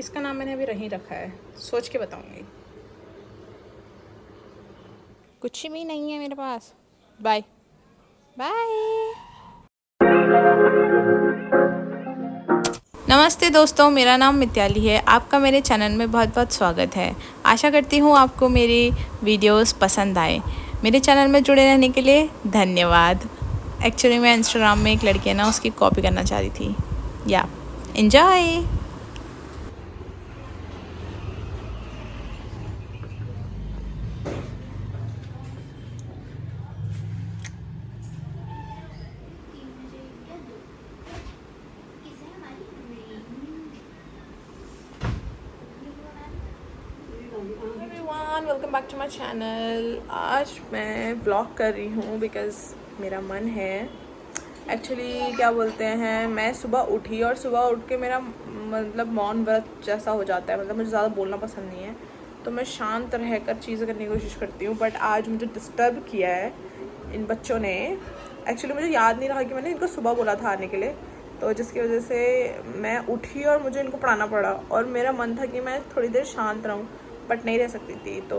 इसका नाम मैंने अभी रही रखा है, सोच के बताऊंगी। कुछ भी नहीं है मेरे पास। Bye bye. नमस्ते दोस्तों, मेरा नाम मिताली है। आपका मेरे चैनल में बहुत बहुत स्वागत है। आशा करती हूँ आपको मेरी वीडियोस पसंद आए। मेरे चैनल में जुड़े रहने के लिए धन्यवाद। एक्चुअली मैं इंस्टाग्राम में एक लड़की है ना, उसकी कॉपी करना चाह रही थी। या enjoy. Everyone, welcome back to my channel. आज मैं व्लॉग कर रही हूँ बिकॉज़ मेरा मन है। एक्चुअली क्या बोलते हैं, मैं सुबह उठी और सुबह उठ के मेरा मतलब मौन व्रत जैसा हो जाता है। मतलब मुझे ज़्यादा बोलना पसंद नहीं है, तो मैं शांत रहकर चीज़ें करने की कोशिश करती हूँ। बट आज मुझे डिस्टर्ब किया है इन बच्चों ने। एक्चुअली मुझे याद नहीं रहा कि मैंने इनको सुबह बोला था आने के लिए, तो जिसकी वजह से मैं उठी और मुझे इनको पढ़ाना पड़ा। और मेरा मन था कि मैं थोड़ी देर शांत रहूँ, बट नहीं रह सकती थी। तो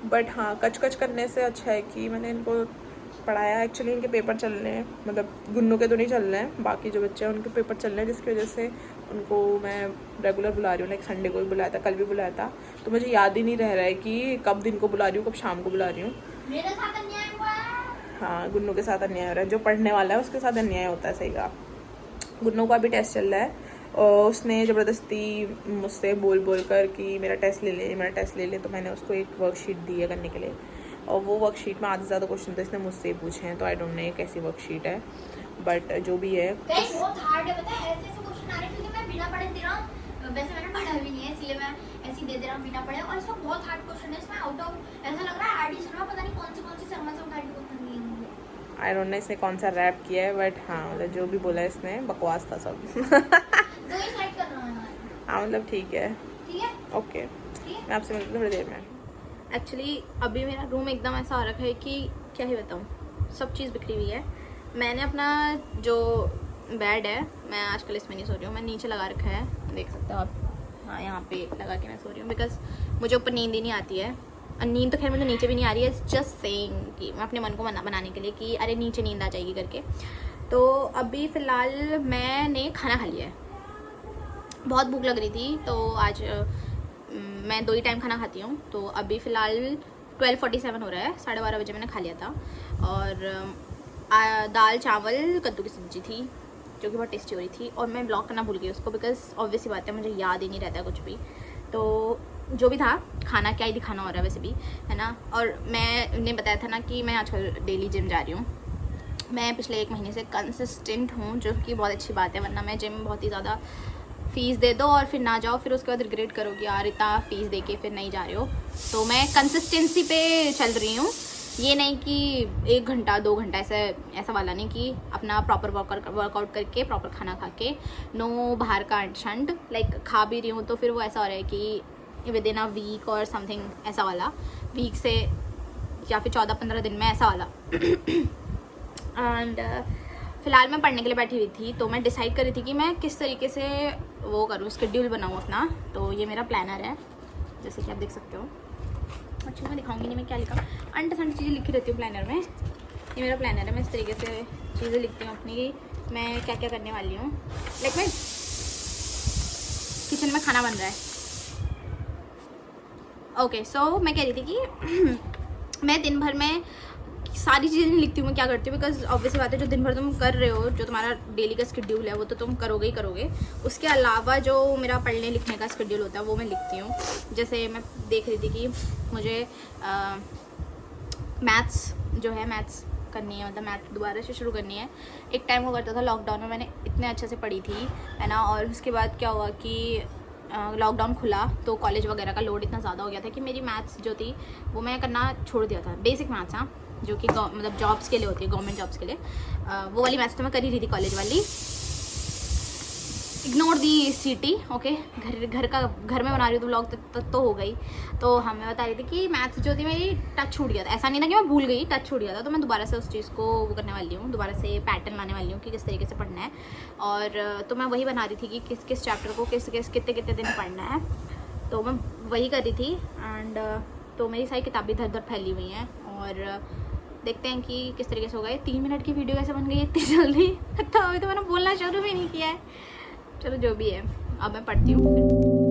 बट हाँ, कच कच करने से अच्छा है कि मैंने इनको पढ़ाया। एक्चुअली इनके पेपर चल रहे हैं, मतलब गुन्नू के तो नहीं चल रहे हैं, बाकी जो बच्चे हैं उनके पेपर चल रहे हैं, जिसकी वजह से उनको मैं रेगुलर बुला रही हूँ। लाइक संडे को भी बुलाया था, कल भी बुलाया था, तो मुझे याद ही नहीं रह रहा है कि कब दिन को बुला रही हूँ, कब शाम को बुला रही हूँ। मेरे साथ अन्याय हुआ है। हाँ, गुन्नू के साथ अन्याय हो रहा है। जो पढ़ने वाला है उसके साथ अन्याय होता है, सही कहा। गुन्नू का भी टेस्ट चल रहा है और उसने ज़बरदस्ती मुझसे बोल बोल कर कि मेरा टेस्ट ले ले, मेरा टेस्ट ले ले। तो मैंने उसको एक वर्कशीट दी है करने के लिए, और वो वर्कशीट में आधे से ज़्यादा क्वेश्चन तो इसने मुझसे पूछे हैं। तो आई डोंट नो ये कैसी वर्कशीट है, बट जो भी है बहुत हार्ड है, पता है। ऐसे ऐसे क्वेश्चन आ रहे हैं क्योंकि मैं बिना पढ़े दे रहा हूँ। वैसे मैंने पढ़ा भी नहीं है, इसलिए मैं ऐसे ही दे दे रहा हूँ बिना पढ़े। और इसमें बहुत हार्ड क्वेश्चन है। इसमें आउट ऑफ ऐसा लग रहा है आरडी शर्मा पता नहीं कौन सी शर्मा से उठा के क्वेश्चन दिए होंगे। आई डोंट नो इसने कौन सा रैप किया है, बट हाँ मतलब जो भी बोला है इसने बकवास था सब। दो ही साइड कर रहा है। हाँ मतलब ठीक है, ठीक है, ओके। मैं आपसे मिलती हूँ थोड़ी देर में। एक्चुअली अभी मेरा रूम एकदम ऐसा हो रखा है कि क्या ही बताऊँ, सब चीज़ बिखरी हुई है। मैंने अपना जो बेड है, मैं आजकल इसमें नहीं सो रही हूँ, मैं नीचे लगा रखा है, देख सकते हो आप। हाँ, यहाँ पे लगा के मैं सो रही हूँ बिकॉज मुझे ऊपर नींद ही नहीं आती है। और नींद तो खैर मुझे नीचे भी नहीं आ रही है, इट्स जस्ट सेइंग कि मैं अपने मन को बनाने के लिए कि अरे नीचे नींद आ जाएगी करके। तो अभी फ़िलहाल मैंने खाना खा लिया है, बहुत भूख लग रही थी, तो आज मैं 2 ही टाइम खाना खाती हूँ। तो अभी फ़िलहाल 12:47 हो रहा है, 12:30 बजे मैंने खा लिया था। और दाल चावल कद्दू की सब्ज़ी थी, जो कि बहुत टेस्टी हो रही थी। और मैं ब्लॉग करना भूल गई उसको बिकॉज ऑब्वियस ही बात है, मुझे याद ही नहीं रहता कुछ भी। तो जो भी था खाना, क्या ही दिखाना हो रहा है वैसे भी, है ना। और मैंने बताया था ना कि मैं आजकल डेली जिम जा रही हूँ। मैं पिछले 1 महीने से कंसिस्टेंट हूँ, जो कि बहुत अच्छी बात है, वरना मैं जिम बहुत ही ज़्यादा फ़ीस दे दो और फिर ना जाओ, फिर उसके बाद रिग्रेट करोगे यार इतना फ़ीस दे के फिर नहीं जा रहे हो। तो मैं कंसिस्टेंसी पे चल रही हूँ, ये नहीं कि 1 घंटा 2 घंटा ऐसा वाला नहीं, कि अपना प्रॉपर वर्कआउट करके प्रॉपर खाना खा के, नो बाहर का अंट लाइक खा भी रही हूँ तो फिर वो ऐसा हो रहा है कि विद इन अ वीक और समथिंग, ऐसा वाला वीक से या फिर 14-15 दिन में ऐसा वाला। एंड फ़िलहाल मैं पढ़ने के लिए बैठी हुई थी, तो मैं डिसाइड कर रही थी कि मैं किस तरीके से वो करूँ, शेड्यूल बनाऊँ अपना। तो ये मेरा प्लानर है, जैसे कि आप देख सकते हो। अच्छा, मैं दिखाऊंगी नहीं मैं क्या लिखा, अंट संट चीज़ें लिखी रहती हूँ प्लानर में। ये मेरा प्लानर है, मैं इस तरीके से चीज़ें लिखती हूँ अपनी कि मैं क्या क्या करने वाली हूँ। लाइक मैं किचन में खाना बन रहा है, ओके। सो मैं कह रही थी कि मैं दिन भर में सारी चीज़ें लिखती हूँ मैं क्या करती हूँ, बिकॉज ऑब्वियसली बात है, जो दिन भर तुम कर रहे हो, जो तुम्हारा डेली का शेड्यूल है वो तो तुम करोगे ही करोगे। उसके अलावा जो मेरा पढ़ने लिखने का शेड्यूल होता है वो मैं लिखती हूँ। जैसे मैं देख रही थी कि मुझे मैथ्स जो है, मैथ्स करनी है, मतलब मैथ दोबारा से शुरू करनी है। एक टाइम हुआ करता था लॉकडाउन में, मैंने इतने अच्छे से पढ़ी थी, है ना। और उसके बाद क्या हुआ कि लॉकडाउन खुला तो कॉलेज वगैरह का लोड इतना ज़्यादा हो गया था कि मेरी मैथ्स जो थी वो मैं करना छोड़ दिया था। बेसिक मैथ्स, हाँ, जो कि मतलब जॉब्स के लिए होती है, गवर्नमेंट जॉब्स के लिए, वो वाली मैथ्स तो मैं कर ही रही थी कॉलेज वाली। इग्नोर दी सिटी, ओके। घर में बना रही हूँ तो व्लॉग तो हो गई। तो हमें बता रही थी कि मैथ्स जो थी मेरी टच छूट गया था। ऐसा नहीं ना कि मैं भूल गई, टच छूट गया था। तो मैं दोबारा से उस चीज़ को वो करने वाली हूँ, दोबारा से पैटर्न लाने वाली हूँ कि किस तरीके से पढ़ना है। और तो मैं वही बना रही थी कि किस किस चैप्टर को कितने कितने दिन पढ़ना है। तो मैं वही कर रही थी। एंड तो मेरी सारी किताबें इधर उधर फैली हुई हैं। और देखते हैं कि किस तरीके से हो गए। 3 मिनट की वीडियो कैसे बन गई इतनी जल्दी। तो अभी तो मैंने बोलना शुरू भी नहीं किया है। चलो जो भी है, अब मैं पढ़ती हूँ।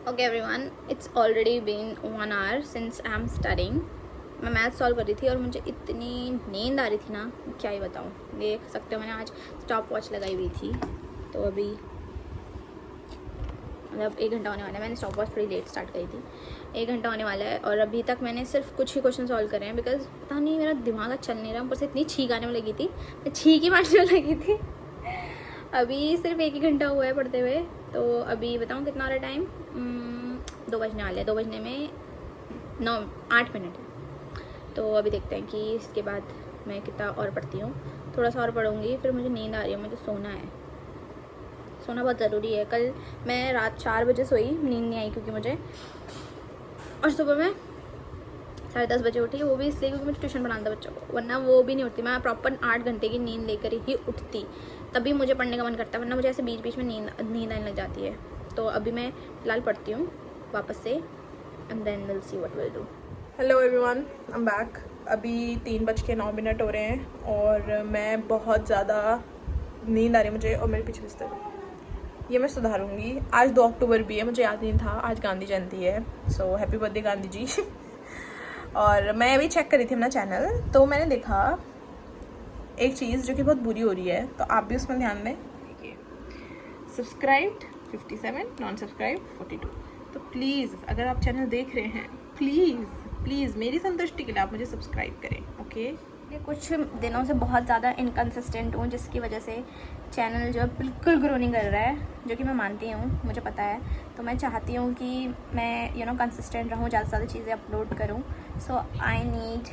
Okay everyone, it's already been 1 hour since I am studying. मैं मैथ सॉल्व कर रही थी और मुझे इतनी नींद आ रही थी ना, क्या ही बताऊँ। देख सकते हो मैंने आज स्टॉप वॉच लगाई हुई थी। तो अभी मतलब 1 घंटा होने वाला है। मैंने स्टॉप वॉच थोड़ी लेट स्टार्ट करी थी। 1 घंटा होने वाला है और अभी तक मैंने सिर्फ कुछ ही क्वेश्चन सॉल्व करे हैं। बिकॉज पता नहीं मेरा दिमाग चल नहीं रहा। ऊपर से इतनी छींक आने में लगी थी, मैं छींक ही मारने में लगी थी। अभी सिर्फ 1 ही घंटा हुआ है पढ़ते हुए। तो अभी बताऊँ कितना हो रहा है टाइम। 2 बजने वाले हैं। 2 बजने में 8 मिनट है। तो अभी देखते हैं कि इसके बाद मैं कितना और पढ़ती हूँ। थोड़ा सा और पढ़ूंगी, फिर मुझे नींद आ रही है, मुझे सोना है। सोना बहुत ज़रूरी है। कल मैं रात 4 बजे सोई, नींद नहीं आई क्योंकि मुझे, और सुबह में 10:30 बजे उठी। वो भी इसलिए क्योंकि मुझे ट्यूशन पढ़ाना था बच्चों को, वरना वो भी नहीं उठती। मैं प्रॉपर 8 घंटे की नींद लेकर ही उठती, तभी मुझे पढ़ने का मन करता है। वरना मुझे ऐसे बीच बीच में नींद आने लग जाती है। तो अभी मैं फ़िलहाल पढ़ती हूँ वापस से, and then will see what will do. Hello everyone, I am back. अभी 3:09 हो रहे हैं और मैं बहुत ज़्यादा नींद आ रही है मुझे। और मेरे पीछे बिस्तर, ये मैं सुधारूंगी। आज 2 अक्टूबर भी है, मुझे याद नहीं था। आज गांधी जयंती है, so happy birthday Gandhi ji. और मैं अभी चेक करी थी अपना चैनल, तो मैंने देखा एक चीज़ जो कि बहुत बुरी हो रही है, तो आप भी उसमें ध्यान दें। Subscribed 57, non subscribe 42। तो प्लीज़ अगर आप चैनल देख रहे हैं, प्लीज़ मेरी संतुष्टि के लिए आप मुझे सब्सक्राइब करें, ओके। ये कुछ दिनों से बहुत ज़्यादा इनकन्सिस्टेंट हूँ, जिसकी वजह से चैनल जो है बिल्कुल ग्रो नहीं कर रहा है, जो कि मैं मानती हूँ, मुझे पता है। तो मैं चाहती हूँ कि मैं कंसिस्टेंट रहूँ, ज़्यादा से ज़्यादा चीज़ें अपलोड करूँ। So I need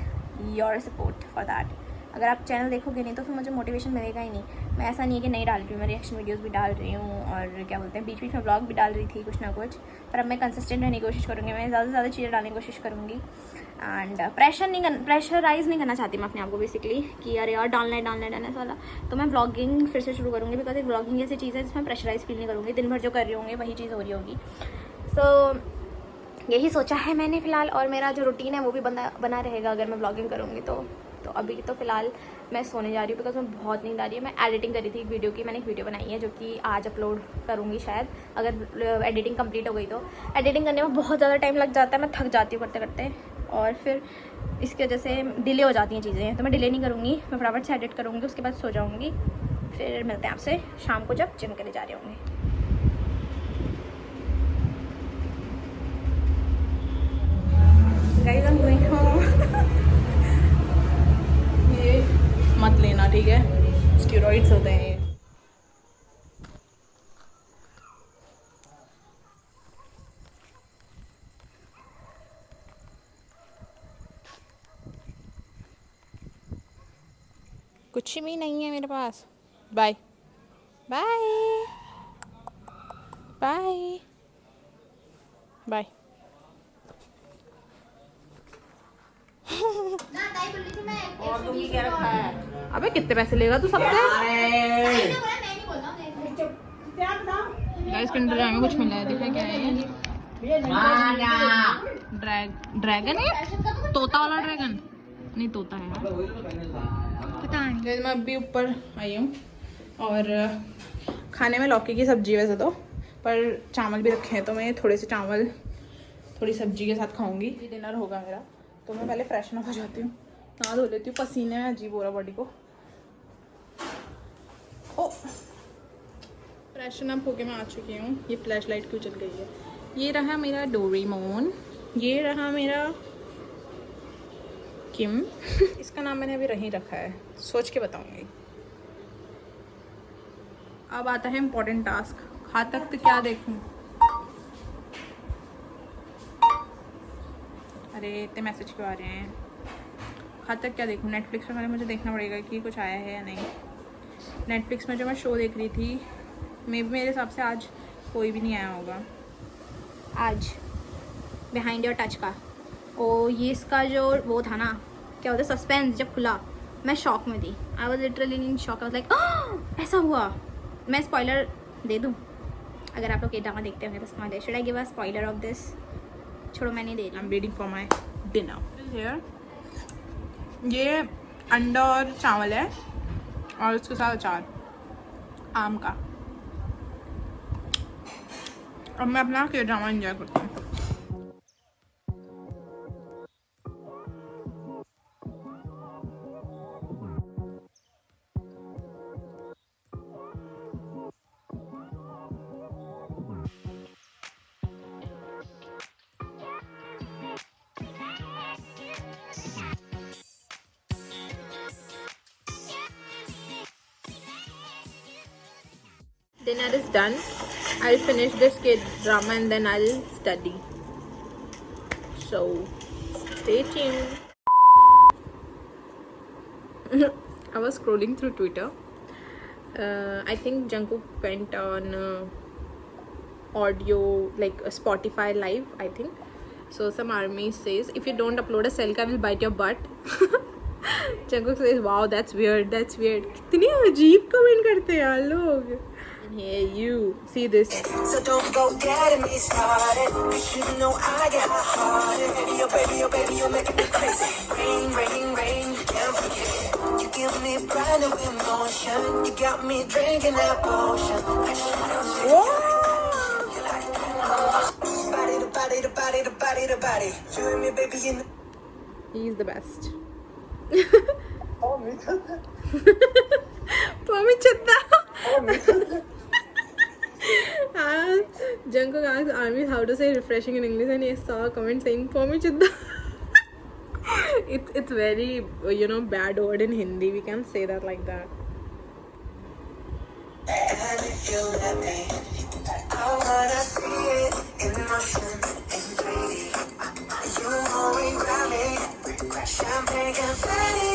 your support for that. अगर आप चैनल देखोगे नहीं तो फिर मुझे मोटिवेशन मिलेगा ही नहीं। मैं ऐसा नहीं है कि नहीं डाल रही हूँ, मैं रिएक्शन वीडियोज़ भी डाल रही हूँ और क्या बोलते हैं बीच बीच में ब्लॉग भी डाल रही थी कुछ ना कुछ। पर अब मैं कंसिस्टेंट रहने की कोशिश करूँगी, मैं ज़्यादा से ज़्यादा चीज़ें डालने की कोशिश करूँगी। एंड प्रेशराइज़ नहीं करना चाहती मैं अपने आप को बेसिकली, कि अरे यार डालना है वाला। तो मैं ब्लॉगिंग फिर से शुरू करूँगी, बिकॉज एक ब्लॉगिंग ऐसी चीज़ है जिसमें प्रेशराइज फील नहीं करूँगी। दिन भर जो कर रही होंगी वही चीज़ हो रही होगी। सो यही सोचा है मैंने फ़िलहाल। और मेरा जो रूटीन है वो भी बना रहेगा अगर मैं ब्लॉगिंग करूँगी तो अभी तो फ़िलहाल मैं सोने जा रही हूँ, बिकॉज मैं बहुत नींद आ रही है। मैं एडिटिंग करी थी एक वीडियो की, मैंने एक वीडियो बनाई है जो कि आज अपलोड करूँगी शायद, अगर एडिटिंग कंप्लीट हो गई तो। एडिटिंग करने में बहुत ज़्यादा टाइम लग जाता है, मैं थक जाती हूँ करते करते, और फिर इसकी वजह से डिले हो जाती हैं चीज़ें। तो मैं डिले नहीं करूँगी, मैं फटाफट से एडिट करूँगी, उसके बाद सो जाऊँगी। फिर मिलते हैं आपसे शाम को जब जिम के लिए जा रहे होंगे। Guys I am going home. ये मत लेना, ठीक है, स्टेरॉइड्स होते हैं ये। कुछ भी नहीं है मेरे पास। Bye bye bye bye. ना ताई बोल रही थी मैं और तुमने क्या रखा है? अबे कितने पैसे लेगा तू सबसे? ताई ने बोला, मैं नहीं बोल रहा हूँ। गाइस किंडर जॉय में कुछ मिला है, देखा क्या है ये? ड्रैगन है। फैशन का तो तोता वाला ड्रैगन नहीं, तोता है यार, पता नहीं। मैं अभी ऊपर आई हूँ और खाने में लौकी की सब्जी वैसे तो, पर चावल भी रखे हैं तो मैं थोड़े से चावल थोड़ी सब्जी के साथ खाऊंगी। डिनर होगा मेरा, तो मैं पहले फ्रेशन अप हो जाती हूँ, नहा धो लेती हूँ। पसीने में अजीब हो रहा बॉडी को। ओ फ्रेशन अप होके मैं आ चुकी हूँ। ये फ्लैश लाइट क्यों चल गई है? ये रहा मेरा डोरेमोन, ये रहा मेरा किम। इसका नाम मैंने अभी नहीं रखा है, सोच के बताऊंगी। अब आता है इम्पोर्टेंट टास्क, खा तक तो क्या देखूं। अरे इतने मैसेज क्यों आ रहे हैं? खा तक क्या देखूं? नेटफ्लिक्स पे पहले मुझे देखना पड़ेगा कि कुछ आया है या नहीं। नेटफ्लिक्स में जो मैं शो देख रही थी, मेरे हिसाब से आज कोई भी नहीं आया होगा। आज बिहाइंड योर टच का ओ, ये इसका जो वो था ना, क्या होता है, सस्पेंस जब खुला मैं शॉक में थी। I was literally in shock. I was like ऐसा हुआ। मैं स्पॉइलर दे दूँ? अगर आप लोग ये ड्रामा देखते होंगे तो spoiler, should I give a spoiler of this? छोड़ो, मैं नहीं दे रही। I am waiting for my dinner. ये अंडा और चावल है और उसके साथ अचार आम का। अब मैं अपना के ड्रामा एंजॉय करती हूँ। Dinner is done. I'll finish this K-drama and then I'll study. So, stay tuned. I was scrolling through Twitter. I think Jungkook went on audio, like Spotify live, I think. So some army says, if you don't upload a selfie, I will bite your butt. Jungkook says, wow, that's weird, that's weird. कितनी अजीब comment करते हैं यार लोग. Hey, you see this? So don't go getting me started. You know I got a heart. Baby, oh baby, you're making me crazy. Rain, rain, rain, you can't forget. You give me brand new emotion. You got me drinking that potion. I just wanna see you like that. Body to body to body to body to body. You and me, baby, in the... He's the best. Oh, me too. Pommy Chadda. Oh, me too. Jungkook asked Army how to say refreshing in English, and he saw a comment saying Pommy Chadda. It's very bad word in Hindi. We can't say that like that. And if you let me, I wanna see it in motion, in 3D. You only grab me, champagne confetti.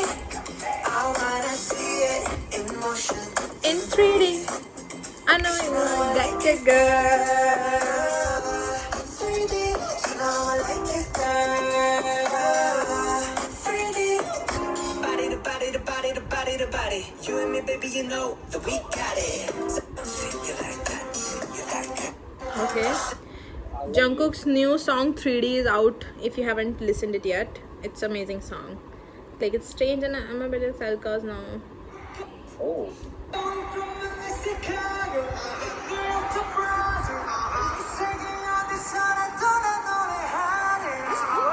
I wanna see it in motion, In 3D. I know you like it, girl. 3D. You know I like it, girl. 3D. Body to body to body to body to body. You and me, baby, you know that we got it. You like that? You like that? Okay. Jungkook's new song 3D is out. If you haven't listened it yet, it's an amazing song. Like, it's strange and I'm a bit in Selka's now. Oh.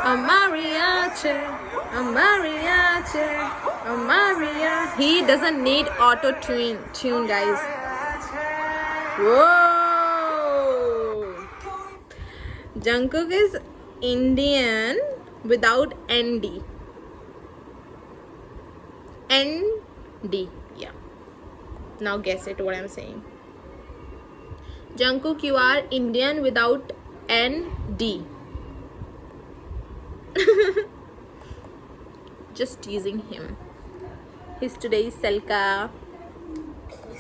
A mariachi, a mariachi, a mariachi. He doesn't need auto tune, guys. Whoa! Jungkook is Indian without ND. ND, yeah. Now guess it what I'm saying. Jungkook, you are Indian without ND. Just teasing him. He's today's Selka.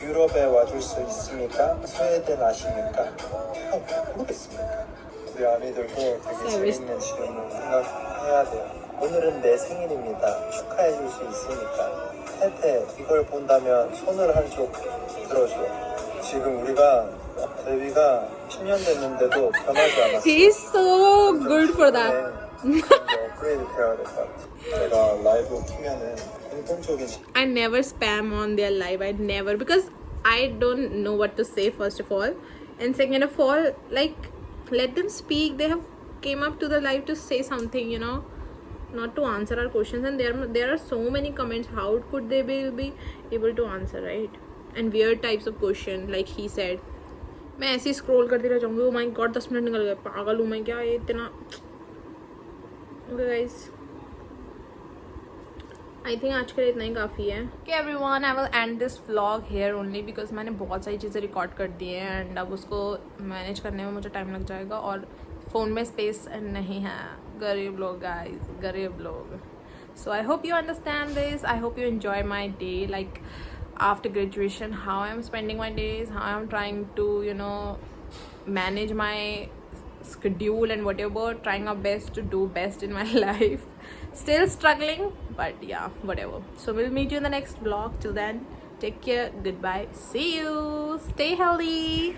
유럽에 와줄 수 있습니까? 스웨덴 아십니까? 모르겠습니까? 우리 아미들도 되게 재밌는 질문을 생각해야 돼요. 오늘은 내 생일입니다. 축하해 줄 수 있습니까? 태태, 이걸 본다면 손을 한쪽 들어줘. 지금 우리가 데뷔가 10년 됐는데도 변하지 않았어. He's so good for that. 업그레이드 돼야 될 것 같아. 내가 라이브 키면은 공통적인 I never spam on their live. I never, because I don't know what to say first of all, and second of all, like, let them speak. They have came up to the live to say something, you know, not to answer our questions. And there are so many comments. How could they be able to answer, right? And weird types of question, like he said. मैं ऐसे ही scroll करती रह जाऊंगी. Oh my god, 10 minute निकल गए. पागल हूँ मैं क्या, ये इतना. Okay guys, I think आज के लिए इतना ही काफ़ी है. Okay everyone, I will end this vlog here only because मैंने बहुत सारी चीज़ें रिकॉर्ड कर दी हैं एंड अब उसको मैनेज करने में मुझे टाइम लग जाएगा और फ़ोन में स्पेस नहीं है. गरीब लोग गाइस, गरीब लोग. So I hope you understand this. I hope you enjoy my day, like after graduation, how I'm spending my days, how I'm trying to, you know, manage my schedule and whatever, trying our best to do best in my life. Still struggling, but yeah, whatever. So we'll meet you in the next vlog. Till then, take care, goodbye, see you, stay healthy.